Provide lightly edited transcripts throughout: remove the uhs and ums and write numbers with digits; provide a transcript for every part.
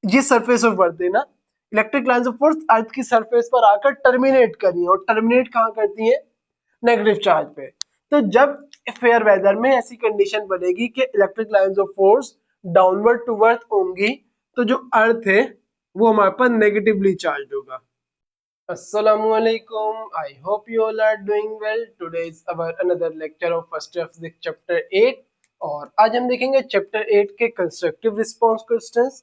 ये surface of earth है ना, इलेक्ट्रिक लाइंस ऑफ फोर्स अर्थ की सरफेस पर आकर टर्मिनेट कर रही है, और टर्मिनेट कहाँ करती है, नेगेटिव चार्ज पे। तो जब फेयर वेदर में ऐसी कंडीशन बनेगी कि electric lines of force downward to earth होंगी, तो जो अर्थ है वो हमारे पास नेगेटिवली चार्ज होगा। Assalamualaikum. I hope you all are doing well. Today is our another lecture of first year physics chapter 8, और आज हम देखेंगे चैप्टर 8 के कंस्ट्रक्टिव रिस्पांस क्वेश्चंस,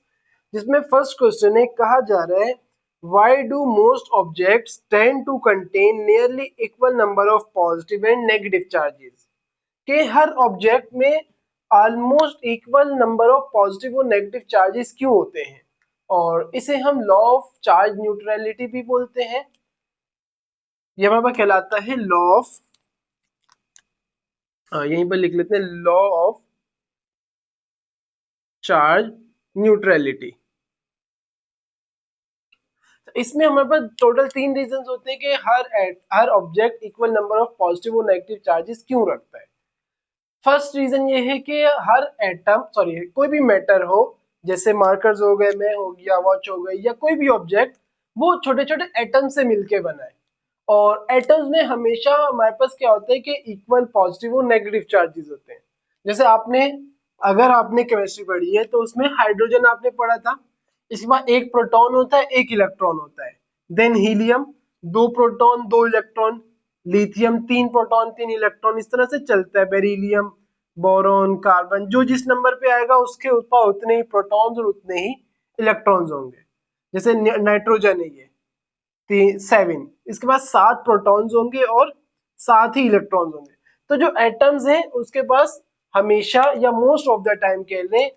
जिसमें फर्स्ट क्वेश्चन है, कहा जा रहा है why do most objects tend to contain nearly equal number of positive and negative charges, कि हर ऑब्जेक्ट में almost equal number of positive और नेगेटिव चार्जेस क्यों होते हैं, और इसे हम लॉ ऑफ चार्ज न्यूट्रलिटी भी बोलते हैं। ये हमारे पास कहलाता है लॉ ऑफ, यहीं पर लिख लेते हैं, लॉ ऑफ चार्ज न्यूट्रलिटी। इसमें हमारे पास टोटल 3 रीजंस होते हैं कि हर object equal number of positive और नेगेटिव चार्जेस क्यों रखता है। फर्स्ट रीजन ये है कि हर एटम, सॉरी कोई भी मैटर हो, जैसे मार्कर्स हो गए, मैं हो गया, वॉच हो गई, या कोई भी ऑब्जेक्ट, वो छोटे छोटे एटम से मिलके बना है, और एटम्स में हमेशा हमारे पास क्या होता है कि इक्वल पॉजिटिव और नेगेटिव चार्जेस होते हैं। जैसे अगर आपने केमिस्ट्री पढ़ी है तो उसमें हाइड्रोजन आपने पढ़ा था, इसके बाद एक प्रोटॉन होता है, एक इलेक्ट्रॉन होता है। Then helium, 2 proton 2 electron. Lithium, 3 proton 3 electron, इस तरह से चलता है। बेरिलियम, बोरॉन, कार्बन, जो जिस नंबर पे आएगा उसके ऊपर उतने ही प्रोटॉन्स और उतने ही इलेक्ट्रॉन्स होंगे। जैसे नाइट्रोजन है ये 7, इसके बाद 7 प्रोटॉन्स होंगे और 7 ही इलेक्ट्रॉन्स होंगे। तो जो एटम्स हैं उसके पास हमेशा या मोस्ट ऑफ द टाइम कह लें,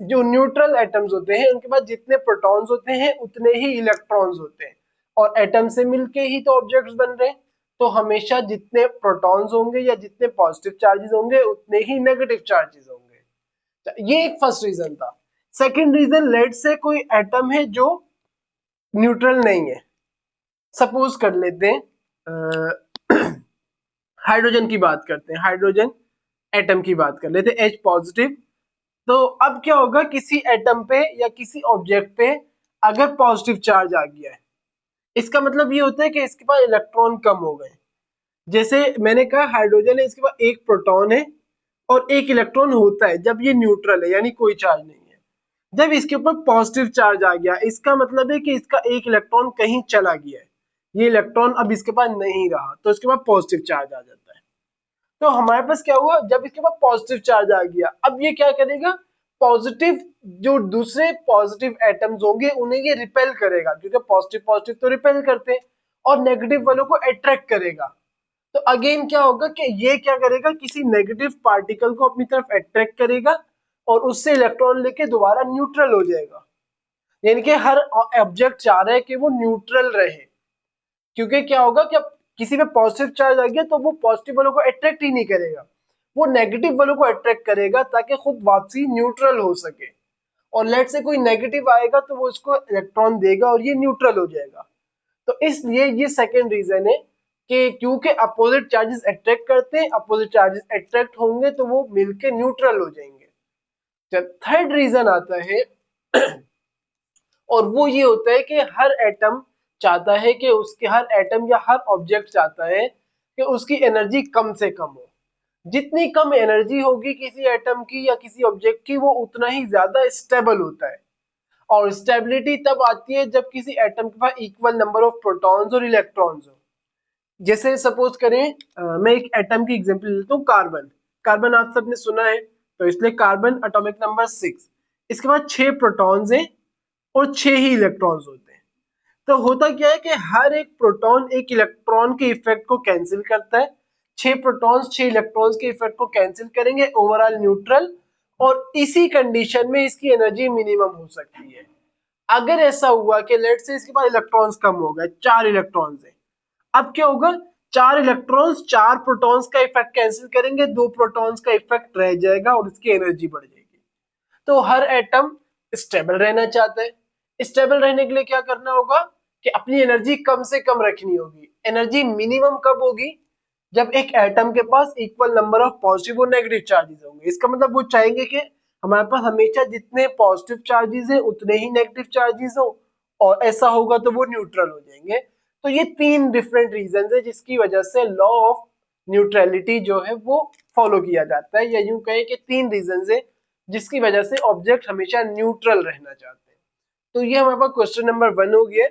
जो न्यूट्रल एटम्स होते हैं उनके पास जितने प्रोटॉन्स होते हैं उतने ही इलेक्ट्रॉन्स होते हैं, और एटम से मिलके ही तो ऑब्जेक्ट्स बन रहे हैं, तो हमेशा जितने प्रोटॉन्स होंगे या जितने पॉजिटिव चार्जेस होंगे उतने ही नेगेटिव चार्जेस होंगे। तो ये एक फर्स्ट रीजन था। सेकंड रीजन, लेट से कोई एटम है जो न्यूट्रल नहीं है, सपोज कर लेते हैं हाइड्रोजन की बात करते हैं, हाइड्रोजन एटम की बात कर लेते हैं, H पॉजिटिव। तो अब क्या होगा, किसी एटम पे या किसी ऑब्जेक्ट पे अगर पॉजिटिव चार्ज आ गया है, इसका मतलब ये होता है कि इसके पास इलेक्ट्रॉन कम हो गए। जैसे मैंने कहा हाइड्रोजन है, इसके पास एक प्रोटॉन है और एक इलेक्ट्रॉन होता है जब ये न्यूट्रल है, यानी कोई चार्ज नहीं है। जब इसके ऊपर पॉजिटिव चार्ज आ गया, इसका मतलब है कि इसका एक इलेक्ट्रॉन कहीं चला गया है, ये इलेक्ट्रॉन अब इसके पास नहीं रहा, तो इसके पास पॉजिटिव चार्ज आ जाता है। तो हमारे पास क्या हुआ, जब इसके पास पॉजिटिव चार्ज आ गया, अब ये क्या करेगा, पॉजिटिव, जो दूसरे पॉजिटिव एटम्स होंगे उन्हें ये रिपेल करेगा, क्योंकि पॉजिटिव पॉजिटिव तो रिपेल करते हैं, और नेगेटिव वालों को अट्रैक्ट करेगा। तो अगेन क्या होगा कि ये क्या करेगा, किसी नेगेटिव पार्टिकल को अपनी तरफ अट्रैक्ट करेगा और उससे इलेक्ट्रॉन लेके दोबारा न्यूट्रल हो जाएगा। यानी कि हर ऑब्जेक्ट चाह रहा है कि वो न्यूट्रल रहे, क्योंकि क्या होगा कि अब किसी पे पॉजिटिव चार्ज आ गया तो वो पॉजिटिव वालों को अट्रैक्ट ही नहीं करेगा, वो नेगेटिव वालों को अट्रैक्ट करेगा ताकि खुद वापसी न्यूट्रल हो सके। और लेट से कोई नेगेटिव आएगा तो वो उसको इलेक्ट्रॉन देगा और ये न्यूट्रल हो जाएगा। तो इसलिए ये सेकेंड रीजन है कि क्योंकि अपोजिट चार्जेस अट्रैक्ट करते हैं, अपोजिट चार्जेस अट्रैक्ट होंगे तो वो मिलके न्यूट्रल हो जाएंगे। जब थर्ड रीजन आता है और वो ये होता है कि हर एटम चाहता है कि उसके, हर एटम या हर ऑब्जेक्ट चाहता है कि उसकी एनर्जी कम से कम हो। जितनी कम एनर्जी होगी किसी एटम की या किसी ऑब्जेक्ट की, वो उतना ही ज्यादा स्टेबल होता है। और स्टेबिलिटी तब आती है जब किसी एटम के पास इक्वल नंबर ऑफ प्रोटॉन्स और इलेक्ट्रॉन्स हो। जैसे सपोज करें, मैं एक एटम की एग्जांपल लेता हूँ, कार्बन। कार्बन आप सबने सुना है, तो इसलिए कार्बन एटॉमिक नंबर 6, इसके बाद 6 प्रोटॉन्स हैं और 6 ही इलेक्ट्रॉन्स होते हैं। तो होता क्या है कि हर एक प्रोटॉन एक इलेक्ट्रॉन के इफेक्ट को कैंसिल करता है, 6 प्रोटॉन्स 6 इलेक्ट्रॉन्स के इफेक्ट को कैंसिल करेंगे, ओवरऑल न्यूट्रल, और इसी कंडीशन में इसकी एनर्जी मिनिमम हो सकती है। अगर ऐसा हुआ कि लेट से इसके पास इलेक्ट्रॉन्स कम हो गए, 4 इलेक्ट्रॉन्स है, अब क्या होगा, 4 इलेक्ट्रॉन्स 4 प्रोटॉन्स का इफेक्ट कैंसिल करेंगे, 2 प्रोटॉन्स का इफेक्ट रह जाएगा और इसकी एनर्जी बढ़ जाएगी। तो हर एटम स्टेबल रहना चाहता है, स्टेबल रहने के लिए क्या करना होगा कि अपनी एनर्जी कम से कम रखनी होगी। एनर्जी मिनिमम कब होगी, जब एक एटम के पास इक्वल नंबर ऑफ पॉजिटिव और नेगेटिव चार्जेस होंगे। इसका मतलब वो चाहेंगे कि हमारे पास हमेशा जितने पॉजिटिव चार्जेस हैं उतने ही नेगेटिव चार्जेस हो, और ऐसा होगा तो वो न्यूट्रल हो जाएंगे। तो ये तीन डिफरेंट रीजन है जिसकी वजह से लॉ ऑफ न्यूट्रलिटी जो है वो फॉलो किया जाता है, या यूं कहें कि तीन रीजन है जिसकी वजह से ऑब्जेक्ट हमेशा न्यूट्रल रहना चाहते हैं। तो ये हमारे पास क्वेश्चन नंबर 1 हो गया।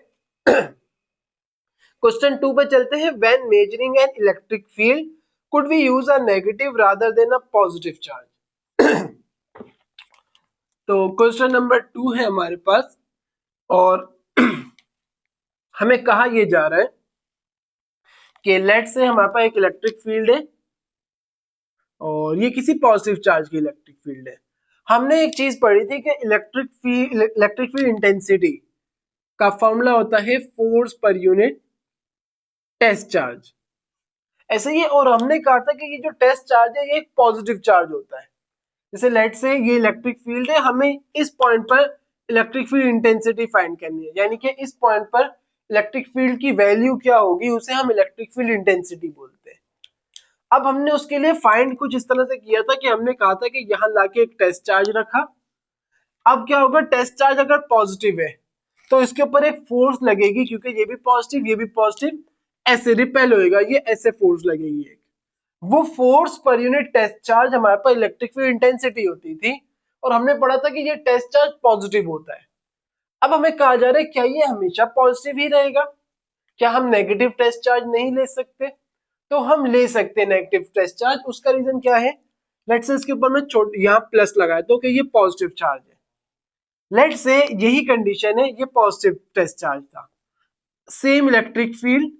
क्वेश्चन 2 पे चलते हैं। When measuring an electric field could we use a negative rather than a positive charge. तो क्वेश्चन नंबर 2 है हमारे पास, और हमें कहा यह जा रहा है कि लेट से हमारे पास एक इलेक्ट्रिक फील्ड है और ये किसी पॉजिटिव चार्ज की इलेक्ट्रिक फील्ड है। हमने एक चीज पढ़ी थी कि इलेक्ट्रिक फील्ड इंटेंसिटी का फॉर्मूला होता है force per unit test charge, ऐसे ही। और हमने कहा था कि ये जो टेस्ट चार्ज है ये एक पॉजिटिव चार्ज होता है। जैसे लेट से ये इलेक्ट्रिक फील्ड है, हमें इस पॉइंट पर इलेक्ट्रिक फील्ड इंटेंसिटी फाइंड करनी है, यानी कि इस पॉइंट पर इलेक्ट्रिक फील्ड की वैल्यू क्या होगी उसे हम इलेक्ट्रिक फील्ड इंटेंसिटी बोलते हैं। अब हमने उसके लिए फाइंड कुछ इस तरह से किया था कि हमने कहा था कि यहाँ लाके एक टेस्ट चार्ज रखा। अब क्या होगा, टेस्ट चार्ज अगर पॉजिटिव है तो इसके ऊपर एक फोर्स लगेगी, क्योंकि ये भी पॉजिटिव, ऐसे रिपेल होएगा, ये ऐसे फोर्स लगेगी एक। वो force per unit test charge हमारे पास इलेक्ट्रिक फील्ड इंटेंसिटी होती थी, और हमने पढ़ा था कि ये टेस्ट चार्ज पॉजिटिव होता है। अब हमें कहा जा रहा है क्या ये हमेशा पॉजिटिव ही रहेगा, क्या हम नेगेटिव टेस्ट चार्ज नहीं ले सकते? तो हम ले सकते हैं नेगेटिव टेस्ट चार्ज। उसका रीजन क्या है, लेट्स से इसके ऊपर मैं यहाँ प्लस लगाया तो कि ये पॉजिटिव चार्ज है। लेट्स से यही कंडीशन है, ये पॉजिटिव टेस्ट चार्ज था, सेम इलेक्ट्रिक फील्ड,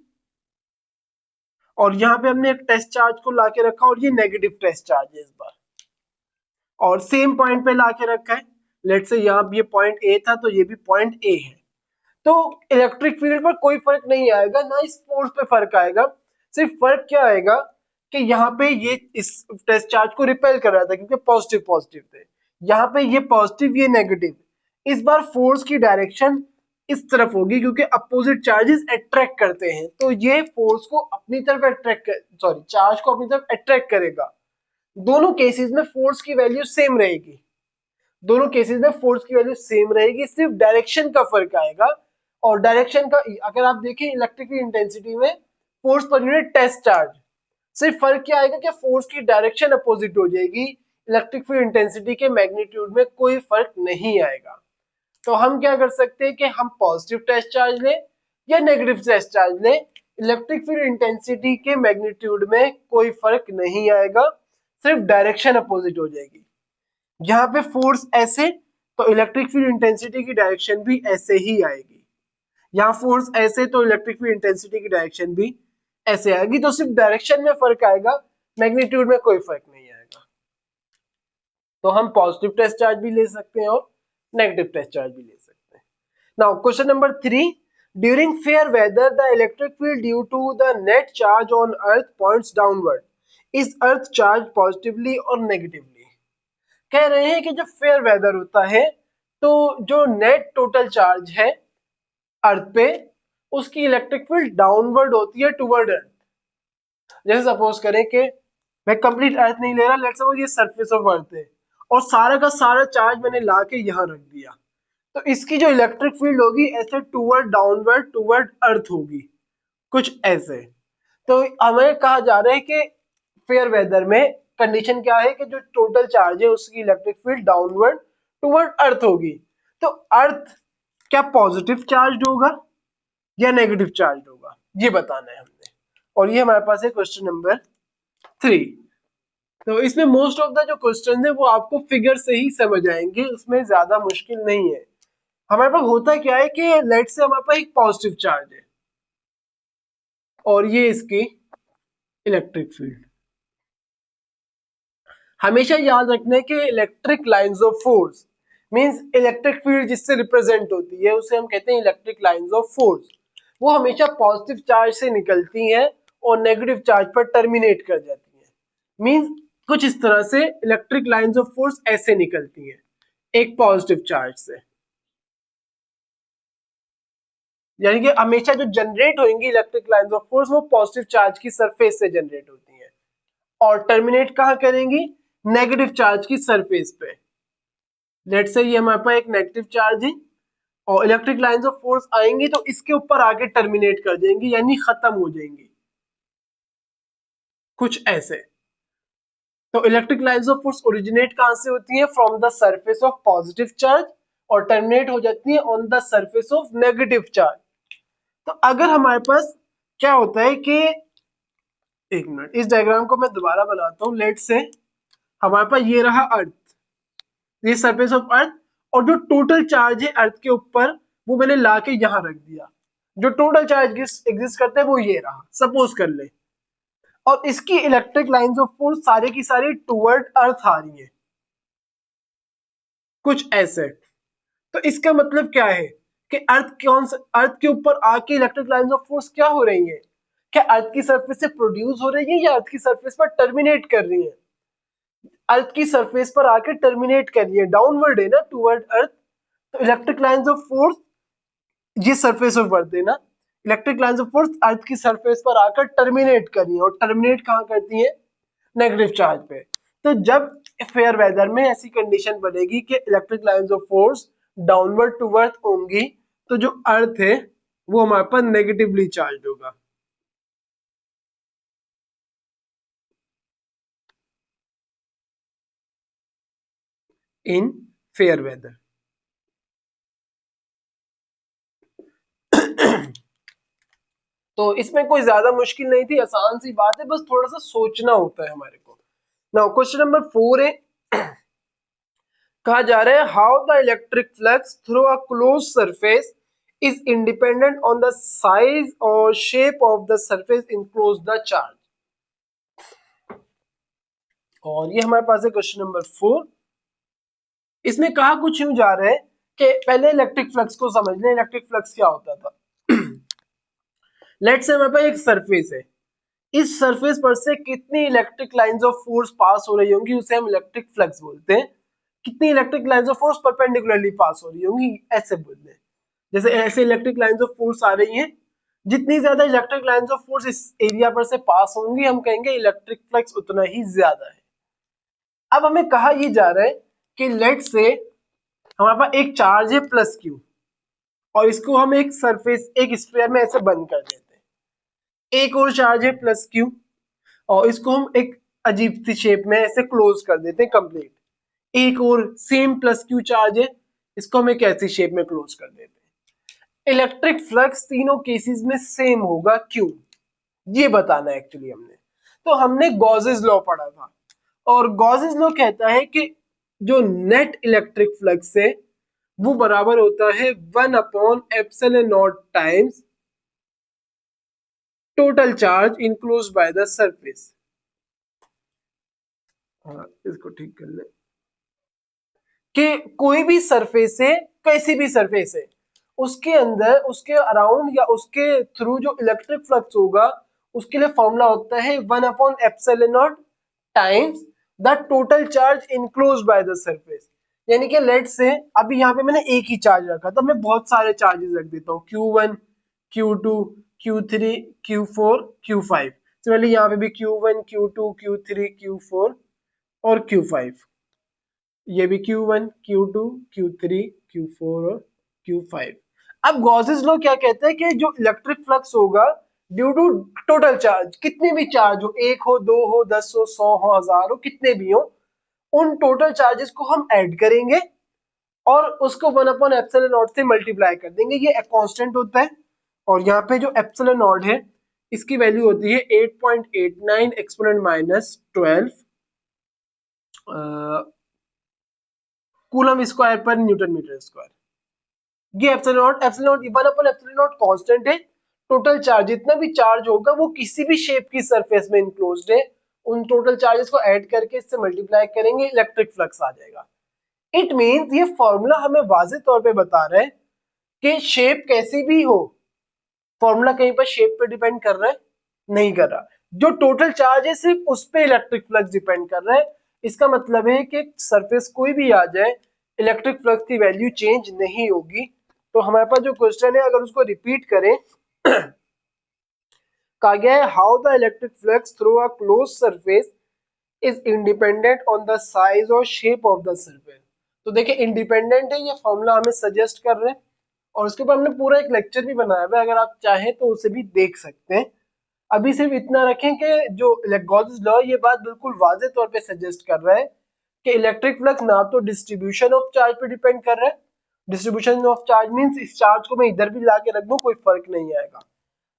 और यहाँ पे हमने एक टेस्ट चार्ज को लाके रखा और ये नेगेटिव टेस्ट चार्ज है इस बार, और सेम पॉइंट पे लाके रखा है। लेट्स से यहाँ ये पॉइंट ए था तो ये भी पॉइंट ए है। तो इलेक्ट्रिक फील्ड पर कोई फर्क नहीं आएगा, ना इस फोर्स पे फर्क आएगा। सिर्फ फर्क क्या आएगा कि यहाँ पे ये इस टेस्ट चार्ज को रिपेल कर रहा था क्योंकि पॉजिटिव थे, यहाँ पे ये पॉजिटिव ये नेगेटिव। इस बार फोर्स की डायरेक्शन इस तरफ होगी क्योंकि अपोजिट चार्जेस अट्रैक्ट करते हैं, तो ये फोर्स को अपनी तरफ चार्ज को अपनी तरफ अट्रैक्ट करेगा। दोनों केसेस में फोर्स की वैल्यू सेम रहेगी, सिर्फ डायरेक्शन का फर्क आएगा। और डायरेक्शन का अगर आप देखें इलेक्ट्रिक इंटेंसिटी में force per unit test charge, सिर्फ फर्क क्या आएगा कि फोर्स की डायरेक्शन अपोजिट हो जाएगी, इलेक्ट्रिक फील्ड इंटेंसिटी के मैग्नीट्यूड में कोई फर्क नहीं आएगा। तो हम क्या कर सकते हैं कि हम पॉजिटिव टेस्ट चार्ज लें या नेगेटिव टेस्ट चार्ज लें, इलेक्ट्रिक फील्ड इंटेंसिटी के मैग्नीट्यूड में कोई फर्क नहीं आएगा, सिर्फ डायरेक्शन अपोजिट हो जाएगी। यहाँ पे फोर्स ऐसे तो इलेक्ट्रिक फील्ड इंटेंसिटी की डायरेक्शन भी ऐसे ही आएगी, यहाँ फोर्स ऐसे तो इलेक्ट्रिक फील्ड इंटेंसिटी की डायरेक्शन भी ऐसे आएगी। तो सिर्फ डायरेक्शन में फर्क आएगा, मैग्नीट्यूड में कोई फर्क नहीं आएगा। तो हम पॉजिटिव टेस्ट चार्ज भी ले सकते हैं और नेगेटिव टेस्ट चार्ज भी ले सकते हैं। Now question number 3, during fair weather the electric field due to the net charge on earth points downward, is earth charge positively और नेगेटिवली? कह रहे हैं कि जब फेयर वेदर होता है तो जो नेट टोटल चार्ज है अर्थ पे उसकी इलेक्ट्रिक फील्ड डाउनवर्ड होती है टुवर्ड अर्थ। जैसे सपोज करें कि मैं कंप्लीट अर्थ नहीं ले रहा, लेट्स सपोज ये सरफेस ऑफ अर्थ है और सारा का सारा चार्ज मैंने ला के यहाँ रख दिया, तो इसकी जो इलेक्ट्रिक फील्ड होगी ऐसे टुवर्ड डाउनवर्ड टुवर्ड अर्थ होगी, कुछ ऐसे। तो हमें कहा जा रहा है कि फेयर वेदर में कंडीशन क्या है कि जो टोटल चार्ज है उसकी इलेक्ट्रिक फील्ड डाउनवर्ड टुवर्ड अर्थ होगी। तो अर्थ क्या पॉजिटिव चार्ज होगा या नेगेटिव चार्ज होगा, ये बताना है हमने। और ये हमारे पास है क्वेश्चन नंबर 3। तो इसमें मोस्ट ऑफ द जो क्वेश्चन है वो आपको फिगर से ही समझ आएंगे, उसमें ज्यादा मुश्किल नहीं है। हमारे पास होता क्या है कि लेट से हमारे पास एक पॉजिटिव चार्ज है और ये इसकी इलेक्ट्रिक फील्ड। हमेशा याद रखना है कि electric lines of force means electric field जिससे रिप्रेजेंट होती है उसे हम कहते हैं इलेक्ट्रिक लाइंस ऑफ फोर्स। वो हमेशा पॉजिटिव चार्ज से निकलती हैं और नेगेटिव चार्ज पर टर्मिनेट कर जाती हैं। मींस कुछ इस तरह से इलेक्ट्रिक लाइंस ऑफ फोर्स ऐसे निकलती हैं एक पॉजिटिव चार्ज से, यानी कि हमेशा जो जनरेट होंगी इलेक्ट्रिक लाइंस ऑफ फोर्स वो पॉजिटिव चार्ज की सरफेस से जनरेट होती हैं और टर्मिनेट कहाँ करेंगी, नेगेटिव चार्ज की सरफेस पे। लेट्स से ये हमारे पास एक नेगेटिव चार्ज है और इलेक्ट्रिक लाइंस ऑफ फोर्स आएंगी तो इसके ऊपर आके टर्मिनेट कर देंगी यानी खत्म हो जाएंगी, कुछ ऐसे। तो electric lines of force originate कहां से होती है? From the surface of positive charge और टर्मिनेट हो जाती है on the surface of negative charge. तो अगर हमारे पास क्या होता है कि, एक मिनट, इस डायग्राम को मैं दोबारा बनाता हूं। लेट से हमारे पास ये रहा अर्थ, ये सरफेस ऑफ अर्थ, और जो टोटल चार्ज है अर्थ के ऊपर वो मैंने लाके यहां रख दिया। जो टोटल चार्ज एग्जिस्ट करता है वो ये रहा, सपोज कर ले। और इसकी इलेक्ट्रिक लाइंस ऑफ फोर्स सारे की सारी टुवर्ड अर्थ आ रही है, कुछ ऐसे। तो इसका मतलब क्या है कि अर्थ के ऊपर आके इलेक्ट्रिक लाइंस ऑफ फोर्स क्या हो रही है? क्या अर्थ की सरफेस से प्रोड्यूस हो रही है या अर्थ की सरफेस पर टर्मिनेट कर रही है? अर्थ की सरफेस पर आके टर्मिनेट कर रही है, डाउनवर्ड है ना, टुवर्ड अर्थ। तो इलेक्ट्रिक लाइंस ऑफ फोर्स, ये सरफेस ऑफ अर्थ है ना, इलेक्ट्रिक लाइंस ऑफ फोर्स अर्थ की सरफेस पर आकर टर्मिनेट कर रही है, और टर्मिनेट कहाँ करती है? नेगेटिव चार्ज पे। तो जब फेयर वेदर में ऐसी कंडीशन बनेगी कि electric lines of force downward to earth होंगी, तो जो अर्थ है वो हमारे पास नेगेटिवली चार्ज होगा। इन फेयर वेदर। तो इसमें कोई ज्यादा मुश्किल नहीं थी, आसान सी बात है, बस थोड़ा सा सोचना होता है हमारे को। नाउ क्वेश्चन नंबर 4 है, कहा जा रहा है how the electric flux through a closed surface is independent on the size और shape of the surface enclose the charge. और ये हमारे पास है क्वेश्चन नंबर 4। इसमें कहा कुछ यूं जा रहा है कि पहले इलेक्ट्रिक फ्लक्स को समझ लें। इलेक्ट्रिक फ्लक्स क्या होता था? लेट्स से हमारे पास एक सरफेस है, इस सरफेस पर से कितनी electric lines of force pass हो रही होंगी उसे हम इलेक्ट्रिक फ्लक्स बोलते हैं। कितनी electric lines of force perpendicularly pass हो रही होंगी, ऐसे बोलते हैं। जैसे ऐसे इलेक्ट्रिक लाइंस ऑफ फोर्स आ रही हैं, जितनी ज्यादा इलेक्ट्रिक लाइंस ऑफ फोर्स इस एरिया पर से पास होंगी हम कहेंगे इलेक्ट्रिक फ्लक्स उतना ही ज्यादा है। अब हमें कहा ये जा रहा है कि लेट से हमारे पास एक चार्ज है प्लस क्यू, और इसको हम एक सरफेस, एक स्फीयर में ऐसे बंद कर देते हैं। एक और चार्ज है प्लस क्यू, और इसको हम एक अजीब सी शेप में ऐसे क्लोज कर देते हैं कंप्लीट। एक और सेम प्लस क्यू चार्ज है, इसको हम एक ऐसी शेप में क्लोज कर देते हैं। इलेक्ट्रिक फ्लक्स तीनों केसेस में सेम होगा, क्यों? ये बताना है एक्चुअली हमने। तो हमने गॉसेस लॉ पढ़ा था, और गॉसेस लॉ कहता है कि जो नेट इलेक्ट्रिक फ्लक्स है वो बराबर होता है 1/ε0 times total charge enclosed by the surface. हाँ, इसको ठीक कर ले कि कोई भी सरफेस है, कैसी भी सरफेस है, उसके अंदर, उसके अराउंड या उसके थ्रू जो इलेक्ट्रिक फ्लक्स होगा उसके लिए फॉर्मूला होता है 1/ε0 times the total charge enclosed by the surface. यानी कि लेट से अभी यहाँ पे मैंने एक ही चार्ज रखा था, मैं बहुत सारे चार्जेस रख देता हूँ, Q1 Q2 Q3 Q4 Q5। Similarly यहाँ पे भी Q1 Q2 Q3 Q4 और Q5, ये भी Q1 Q2 Q3 Q4 और Q5। अब गॉसेस लॉ क्या कहते हैं कि जो इलेक्ट्रिक फ्लक्स होगा ड्यू टू टोटल चार्ज, कितने भी चार्ज हो, एक हो, दो हो, 10 हो, 100 हो, 1000 हो, कितने भी हो, उन टोटल चार्जेस को हम ऐड करेंगे और उसको 1/ε0 से मल्टीप्लाई कर देंगे। ये एक कांस्टेंट होता है, और यहाँ पे जो ε0 है इसकी वैल्यू होती है 8.89 एक्सपोनेंट माइनस 12 कूलम स्क्वायर पर न्यूटन मीटर स्क्वायर। ये एप्सिलॉन एप्सिलॉन 1/ε0 कांस्टेंट है। टोटल चार्ज, जितना भी चार्ज होगा वो किसी भी शेप की सरफेस में इनक्लोज्ड है, उन टोटल चार्जेस को ऐड करके इससे मल्टीप्लाई करेंगे, इलेक्ट्रिक फ्लक्स आ जाएगा। इट मींस ये फॉर्मूला हमें वाज़ेह तौर पे बता रहा है कि शेप कैसी भी हो, फॉर्मूला कहीं पर शेप पे डिपेंड कर रहा है? नहीं कर रहा। जो टोटल चार्ज है सिर्फ उस पे इलेक्ट्रिक फ्लक्स डिपेंड कर रहा है। इसका मतलब है कि सरफेस कोई भी आ जाए, इलेक्ट्रिक फ्लक्स की वैल्यू चेंज नहीं होगी। तो हमारे पास जो क्वेश्चन है अगर उसको रिपीट करें, कहा गया है how the electric flux through a closed surface is independent on the size और शेप ऑफ द सरफेस। तो देखिए इंडिपेंडेंट है, ये फॉर्मूला हमें सजेस्ट कर रहे हैं और उसके ऊपर हमने पूरा एक लेक्चर भी बनाया हुआ है, अगर आप चाहें तो उसे भी देख सकते हैं। अभी सिर्फ इतना रखें कि जो गॉसेस लॉ ये बात बिल्कुल वाजे तौर पे सजेस्ट कर रहा है कि इलेक्ट्रिक फ्लक्स ना तो डिस्ट्रीब्यूशन ऑफ चार्ज पे डिपेंड कर रहा है, डिस्ट्रीब्यूशन ऑफ चार्ज मींस इस चार्ज को मैं इधर भी लाके रख दूं कोई फर्क नहीं आएगा,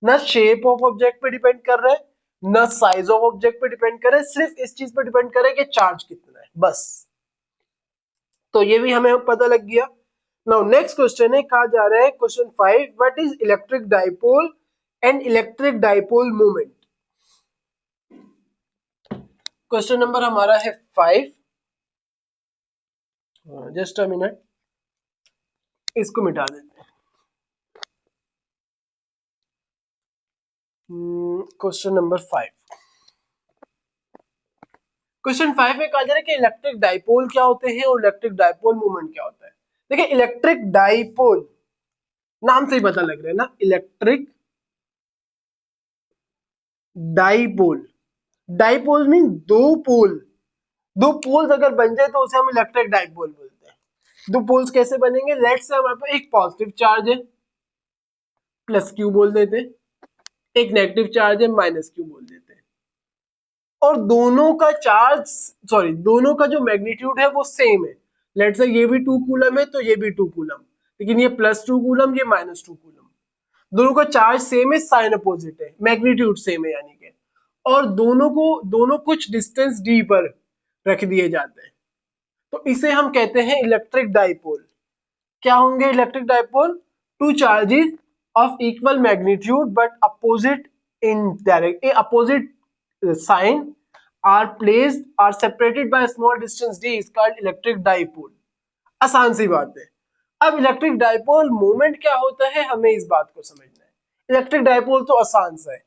ना शेप ऑफ ऑब्जेक्ट पे डिपेंड कर रहा है, ना साइज ऑफ ऑब्जेक्ट पे डिपेंड कर रहा है, सिर्फ इस चीज पे डिपेंड कर रहा है कि चार्ज कितना है बस। तो ये भी हमें पता लग गया। नाउ नेक्स्ट क्वेश्चन है, कहा जा रहा है question 5, what is electric dipole and electric dipole moment. Question number हमारा है 5, जस्ट अ मिनट, इसको मिटा देते हैं। क्वेश्चन नंबर 5, क्वेश्चन 5 में कहा जा रहा है कि इलेक्ट्रिक डाइपोल क्या होते हैं और इलेक्ट्रिक डाइपोल मोमेंट क्या होता है। देखिए इलेक्ट्रिक डाइपोल नाम से ही पता लग रहा है ना, इलेक्ट्रिक डाइपोल, डाइपोल मीन दो पोल, दो पोल्स अगर बन जाए तो उसे हम इलेक्ट्रिक डाइपोल बोलते हैं। दो पोल्स कैसे बनेंगे, लेट्स से हमारे पास एक पॉजिटिव चार्ज है प्लस क्यू बोल देते हैं, एक नेगेटिव चार्ज है माइनस क्यू बोल देते हैं, और दोनों का चार्ज सॉरी दोनों का जो मैग्नीट्यूड है वो सेम है। लेट्स से ये भी 2 कूलम है तो ये भी 2 कूलम, लेकिन ये +2 कूलम ये -2 कूलम, दोनों का चार्ज सेम है, साइन अपोजिट है, मैग्नीट्यूड सेम है यानी कि, और दोनों कुछ डिस्टेंस डी पर रख दिए जाते हैं, तो इसे हम कहते हैं इलेक्ट्रिक डाइपोल। क्या होंगे electric dipole, two charges of equal magnitude but opposite in direct opposite sign are separated by a small distance d is called electric dipole। आसान सी बात है। अब इलेक्ट्रिक डाइपोल मोमेंट क्या होता है हमें इस बात को समझना है। इलेक्ट्रिक डाइपोल तो आसान सा है,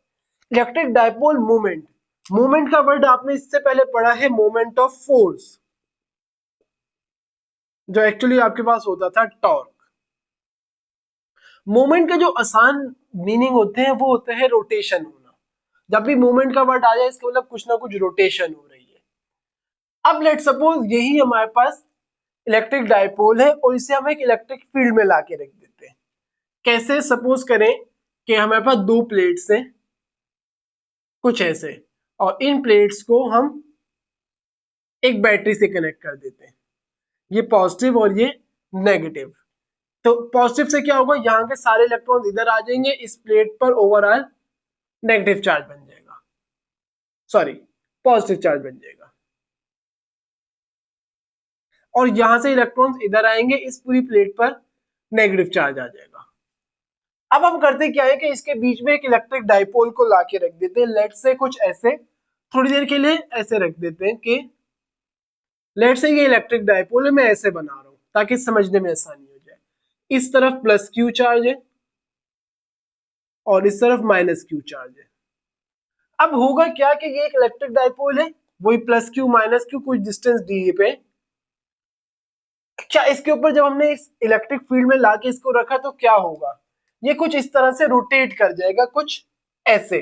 इलेक्ट्रिक डाइपोल मोमेंट, मोमेंट का वर्ड आपने इससे पहले पढ़ा है मोमेंट ऑफ फोर्स, जो एक्चुअली आपके पास होता था टॉर्क। मोमेंट के जो आसान मीनिंग होते हैं वो होते हैं रोटेशन होना, जब भी मूवमेंट का वर्ड आ जाए इसका मतलब कुछ ना कुछ रोटेशन हो रही है। अब लेट सपोज यही हमारे पास इलेक्ट्रिक डाइपोल है और इसे हम एक इलेक्ट्रिक फील्ड में लाके रख देते हैं। कैसे, सपोज करें कि हमारे पास दो प्लेट्स हैं कुछ ऐसे, और इन प्लेट्स को हम एक बैटरी से कनेक्ट कर देते हैं, ये पॉजिटिव और ये नेगेटिव। तो पॉजिटिव से क्या होगा, यहाँ के सारे इलेक्ट्रॉन इधर आ जाएंगे, इस प्लेट पर ओवरऑल नेगेटिव चार्ज बन जाएगा, सॉरी पॉजिटिव चार्ज बन जाएगा, और यहां से इलेक्ट्रॉन्स इधर आएंगे, इस पूरी प्लेट पर नेगेटिव चार्ज आ जाएगा। अब हम करते क्या है कि इसके बीच में एक इलेक्ट्रिक डाइपोल को लाके रख देते हैं, लेट से कुछ ऐसे, थोड़ी देर के लिए ऐसे रख देते हैं कि लेट से ये इलेक्ट्रिक डाइपोल है, मैं ऐसे बना रहा हूं ताकि समझने में आसानी हो जाए। इस तरफ प्लस क्यू चार्ज है और इस तरफ माइनस क्यू चार्ज है। अब होगा क्या कि ये एक इलेक्ट्रिक डाइपोल है, वही प्लस क्यू माइनस क्यू कुछ डिस्टेंस डी पे, क्या इसके ऊपर जब हमने इस इलेक्ट्रिक फील्ड में लाके इसको रखा तो क्या होगा, ये कुछ इस तरह से रोटेट कर जाएगा, कुछ ऐसे।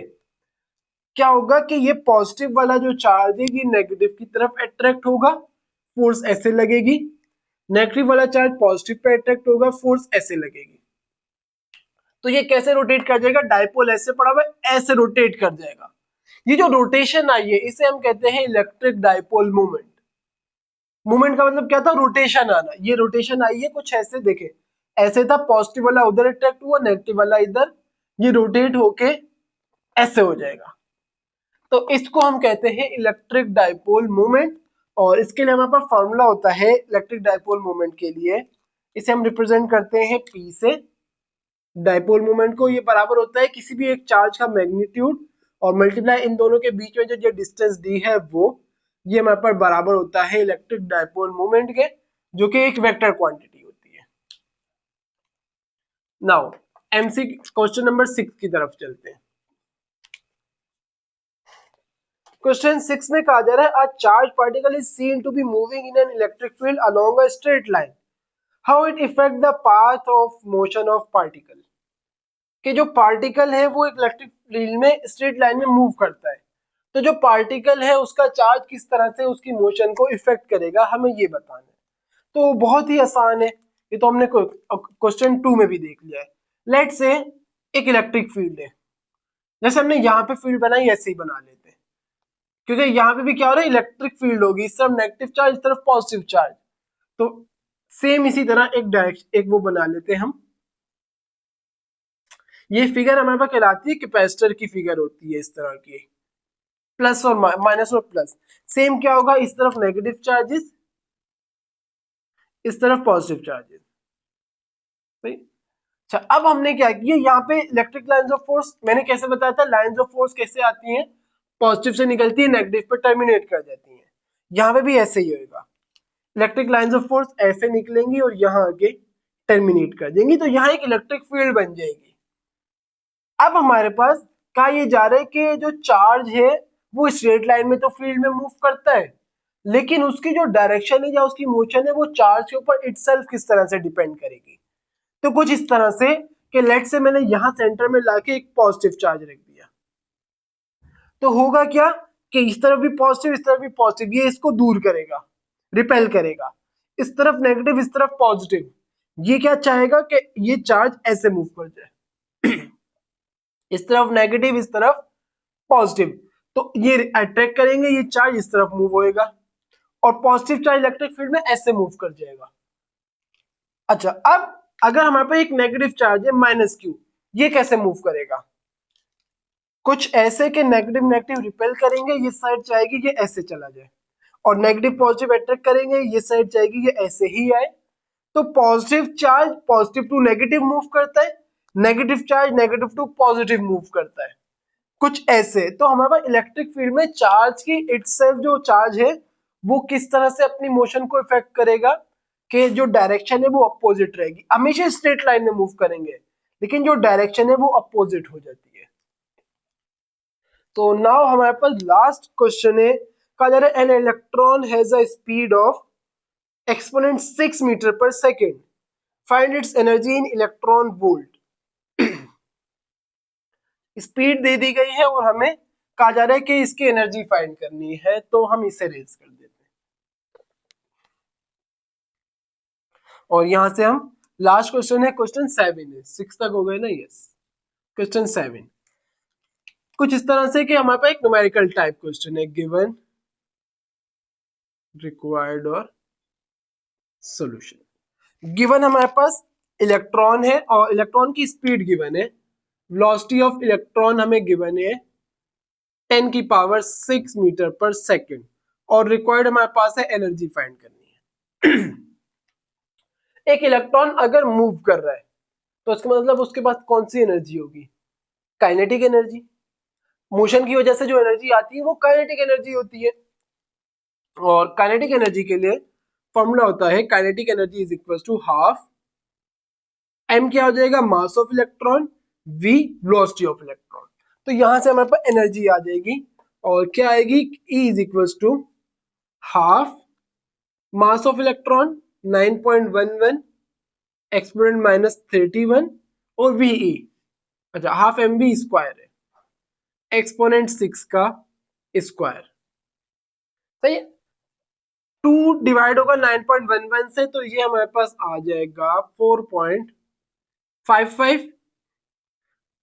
क्या होगा कि ये पॉजिटिव वाला जो चार्ज है ये नेगेटिव की तरफ अट्रैक्ट होगा, फोर्स ऐसे लगेगी, नेगेटिव वाला चार्ज पॉजिटिव पे अट्रैक्ट होगा, फोर्स ऐसे लगेगी। तो ये कैसे रोटेट कर जाएगा, डाइपोल ऐसे पड़ा हुआ है ऐसे रोटेट कर जाएगा। ये जो रोटेशन आई है इसे हम कहते हैं इलेक्ट्रिक डाइपोल मूवमेंट। मूवमेंट का मतलब क्या था, रोटेशन आना। ये रोटेशन आई है कुछ ऐसे, देखे ऐसे था, पॉजिटिव वाला उधर अट्रैक्ट हुआ, नेगेटिव वाला इधर, ये रोटेट होके ऐसे हो जाएगा। तो इसको हम कहते हैं इलेक्ट्रिक डाइपोल मूवमेंट, और इसके लिए हमारे पास फॉर्मूला होता है इलेक्ट्रिक डाइपोल मूवमेंट के लिए, इसे हम रिप्रेजेंट करते हैं P से। डाइपोल मूवमेंट को ये बराबर होता है किसी भी एक चार्ज का मैग्नीट्यूड और मल्टीप्लाई इन दोनों के बीच में जो डिस्टेंस डी है वो, ये हमारे पास बराबर होता है इलेक्ट्रिक डाइपोल मूवमेंट के, जो कि एक वेक्टर क्वांटिटी होती है। नाउ एमसी क्वेश्चन नंबर 6 की तरफ चलते हैं। क्वेश्चन 6 में कहा जा रहा है, a charge particle is seen to be moving in an electric field along a straight line, how it effect the path of motion of particle. कि जो पार्टिकल है वो एक इलेक्ट्रिक फील्ड में स्ट्रेट लाइन में मूव करता है, तो जो पार्टिकल है उसका चार्ज किस तरह से उसकी मोशन को इफेक्ट करेगा हमें ये बताना है। तो बहुत ही आसान है, ये तो हमने क्वेश्चन 2 में भी देख लिया है। लेट से एक इलेक्ट्रिक फील्ड है, जैसे हमने यहाँ पे फील्ड बनाई ऐसे ही बना लेते हैं, क्योंकि यहाँ पे भी क्या हो रहा है, इलेक्ट्रिक फील्ड होगी, इस तरफ नेगेटिव चार्ज, इस तरफ पॉजिटिव चार्ज। तो सेम इसी तरह एक डायरेक्शन, एक वो बना लेते हैं हम। ये फिगर हमारे पास कहलाती है कैपेसिटर की फिगर होती है इस तरह की, प्लस और माइनस और प्लस। सेम क्या होगा, इस तरफ नेगेटिव चार्जेस, इस तरफ पॉजिटिव चार्जेस। अच्छा, अब हमने क्या किया, यहाँ पे इलेक्ट्रिक लाइंस ऑफ फोर्स मैंने कैसे बताया था, लाइंस ऑफ फोर्स कैसे आती हैं, पॉजिटिव से निकलती है, नेगेटिव पर टर्मिनेट कर जाती है। यहाँ पे भी ऐसे ही होगा, इलेक्ट्रिक लाइंस ऑफ फोर्स ऐसे निकलेंगी और यहाँ आके टर्मिनेट कर देंगी, तो यहाँ एक इलेक्ट्रिक फील्ड बन जाएगी। अब हमारे पास कहा ये जा रहा है कि जो चार्ज है वो स्ट्रेट लाइन में तो फील्ड में मूव करता है, लेकिन उसकी जो डायरेक्शन है या उसकी मोशन है वो चार्ज के ऊपर इटसेल्फ किस तरह से डिपेंड करेगी। तो कुछ इस तरह से कि लेट से मैंने यहां सेंटर में लाके एक पॉजिटिव चार्ज रख दिया, तो होगा क्या कि इस तरफ भी पॉजिटिव, इस तरफ भी पॉजिटिव, ये इसको दूर करेगा, रिपेल करेगा। इस तरफ नेगेटिव, इस तरफ पॉजिटिव, ये क्या चाहेगा कि ये चार्ज ऐसे मूव कर जाए इस तरफ नेगेटिव, इस तरफ पॉजिटिव, तो ये अट्रैक्ट करेंगे, ये चार्ज इस तरफ मूव होएगा और पॉजिटिव चार्ज इलेक्ट्रिक फील्ड में ऐसे मूव कर जाएगा। अच्छा, अब अगर हमारे पास एक नेगेटिव चार्ज है माइनस क्यू, ये कैसे मूव करेगा, कुछ ऐसे के नेगेटिव नेगेटिव रिपेल करेंगे, ये साइड चाहेगी ये ऐसे चला जाए, और नेगेटिव पॉजिटिव अट्रैक्ट करेंगे, ये साइड चाहेगी ये ऐसे ही आए। तो positive charge positive to negative move करता है, negative charge negative to positive move करता है, कुछ ऐसे। तो हमारे पास इलेक्ट्रिक फील्ड में चार्ज की इटसेल्फ जो चार्ज है वो किस तरह से अपनी मोशन को इफेक्ट करेगा कि जो डायरेक्शन है वो अपोजिट रहेगी, हमेशा स्ट्रेट लाइन में मूव करेंगे लेकिन जो डायरेक्शन है वो अपोजिट हो जाती है। तो नाउ हमारे पास लास्ट क्वेश्चन है, कहा जा रहा है an electron has a speed of exponent 6 metre per second, find its energy in electron volt. Speed दे दी गई है और हमें कहा जा रहा है कि इसकी एनर्जी फाइंड करनी है, तो हम इसे रेज कर देते हैं और यहां से हम लास्ट क्वेश्चन है, क्वेश्चन 7 है, 6 तक हो गए ना, यस। क्वेश्चन 7 कुछ इस तरह से कि हमारे पास एक न्यूमेरिकल टाइप क्वेश्चन है, गिवन रिक्वायर्ड और सॉल्यूशन। गिवन हमारे पास इलेक्ट्रॉन है और इलेक्ट्रॉन की स्पीड गिवन है, वेलोसिटी ऑफ इलेक्ट्रॉन हमें गिवन है 10 की पावर 6 मीटर पर सेकेंड, और रिक्वायर्ड हमारे पास है एनर्जी फाइंड करनी है। एक इलेक्ट्रॉन अगर मूव कर रहा है तो उसका मतलब उसके पास कौन सी एनर्जी होगी, काइनेटिक एनर्जी। मोशन की वजह से जो एनर्जी आती है वो काइनेटिक एनर्जी होती है, और काइनेटिक एनर्जी के लिए फॉर्मूला होता है kinetic energy is equal to half m, क्या हो जाएगा, mass of electron, v velocity of electron. तो यहां से हमारे पास एनर्जी आ जाएगी और क्या आएगी, E is equal to half mass of electron 9.11 exponent minus 31 और VE, अच्छा हाफ mv स्क्वायर है, एक्सपोनेंट 6 का स्क्वायर, सही है। 2 डिवाइड होगा 9.11 से, तो ये हमारे पास आ जाएगा 4.55,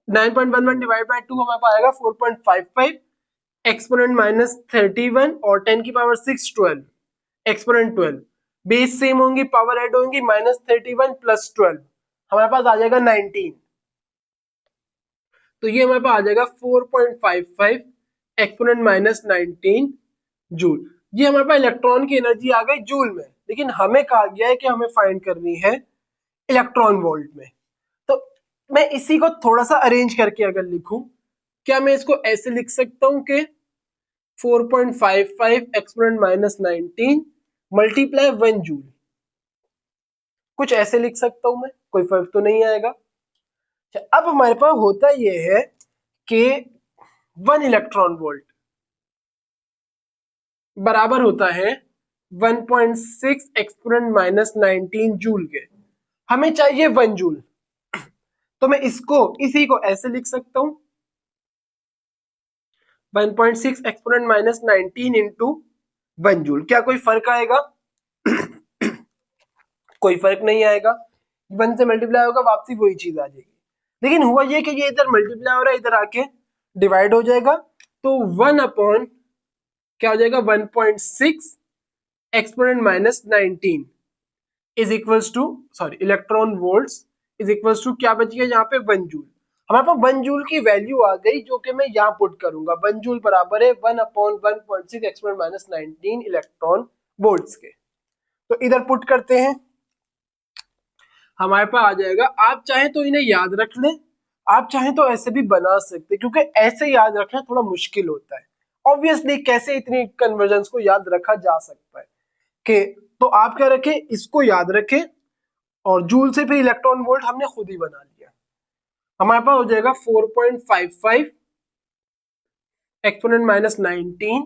9.11 डिवाइड बाय 2 हमारे पास आएगा 4.55 एक्सपोनेंट माइनस 31 और 10 की पावर 6 12 एक्सपोनेंट 12, बेस सेम होंगी, पावर ऐड होंगी, माइनस 31 प्लस 12 हमारे पास आ जाएगा 19, तो ये हमारे पास आ जाएगा 4.55 एक्सपोनेंट माइनस 19 जूल। ये हमारे पास इलेक्ट्रॉन की एनर्जी आ गई जूल में, लेकिन हमें कहा गया है कि हमें फाइंड करनी है इलेक्ट्रॉन वोल्ट में। तो मैं इसी को थोड़ा सा अरेंज करके अगर लिखूं, क्या मैं इसको ऐसे लिख सकता हूं कि 4.55 एक्सपोनेंट माइनस 19 मल्टीप्लाई 1 जूल, कुछ ऐसे लिख सकता हूं मैं, कोई फर्क तो नहीं आएगा। अब हमारे पास होता यह है कि 1 इलेक्ट्रॉन वोल्ट बराबर होता है 1.6 एक्सपोनेंट माइनस 19 जूल के, हमें चाहिए 1 जूल, तो मैं इसको इसी को ऐसे लिख सकता हूं 1.6 एक्सपोनेंट माइनस 19 इंटू 1 जूल। क्या कोई फर्क आएगा? कोई फर्क नहीं आएगा, 1 से मल्टीप्लाई होगा वापसी वही चीज आ जाएगी। लेकिन हुआ ये कि ये इधर मल्टीप्लाई हो रहा है, इधर आके डिवाइड हो जाएगा, तो 1 अपॉन क्या हो जाएगा 1.6 exponent minus 19 is equals to sorry electron volts is equals to क्या बच गया यहाँ पे 1 जूल। हमारे पास 1 जूल की वैल्यू आ गई जो कि मैं यहाँ पुट करूंगा। 1 जूल बराबर है 1 upon 1.6 exponent minus 19 electron volts के। तो इधर पुट करते हैं, हमारे पास आ जाएगा। आप चाहें तो इन्हें याद रख लें, आप चाहें तो ऐसे भी बना सकते, क्योंकि ऐसे याद रखना थोड़ा मुश्किल होता है। ऑब्वियसली कैसे इतनी कन्वर्जन्स को याद रखा जा सकता है कि, तो आप क्या रखें, इसको याद रखें और जूल से फिर इलेक्ट्रॉन वोल्ट हमने खुद ही बना लिया। हमारे पास हो जाएगा 4.55 एक्सपोनेंट माइनस 19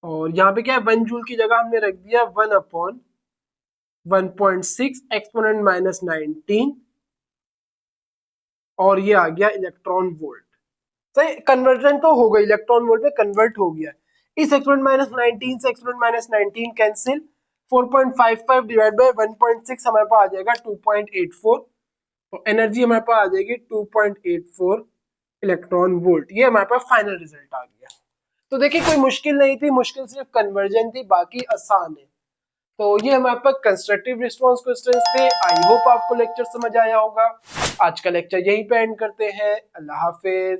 और यहाँ पे क्या है 1 जूल की जगह हमने रख दिया 1 अपॉन 1.6 एक्सपोनेंट माइनस 19 और ये आ गया इलेक्ट्रॉन वोल्ट। सही कन्वर्जन तो हो गई, इलेक्ट्रॉन वोल्ट में कन्वर्ट हो गया। इस एक्सपोनेंट माइनस 19 से exponent minus 19 cancel, 4.55 divide by 1.6 हमारे पास आ जाएगा 2.84 तो एनर्जी हमारे पास आ जाएगी 2.84 इलेक्ट्रॉन वोल्ट। ये हमारे पास फाइनल रिजल्ट आ गया। तो देखिए कोई मुश्किल नहीं थी, मुश्किल सिर्फ कन्वर्जन थी, बाकी आसान है। तो ये हमारे पास कंस्ट्रक्टिव रिस्पांस क्वेश्चंस थे। आई होप आपको लेक्चर समझ आया होगा। आज का लेक्चर यहीं पे एंड करते हैं। अल्लाह हाफिज।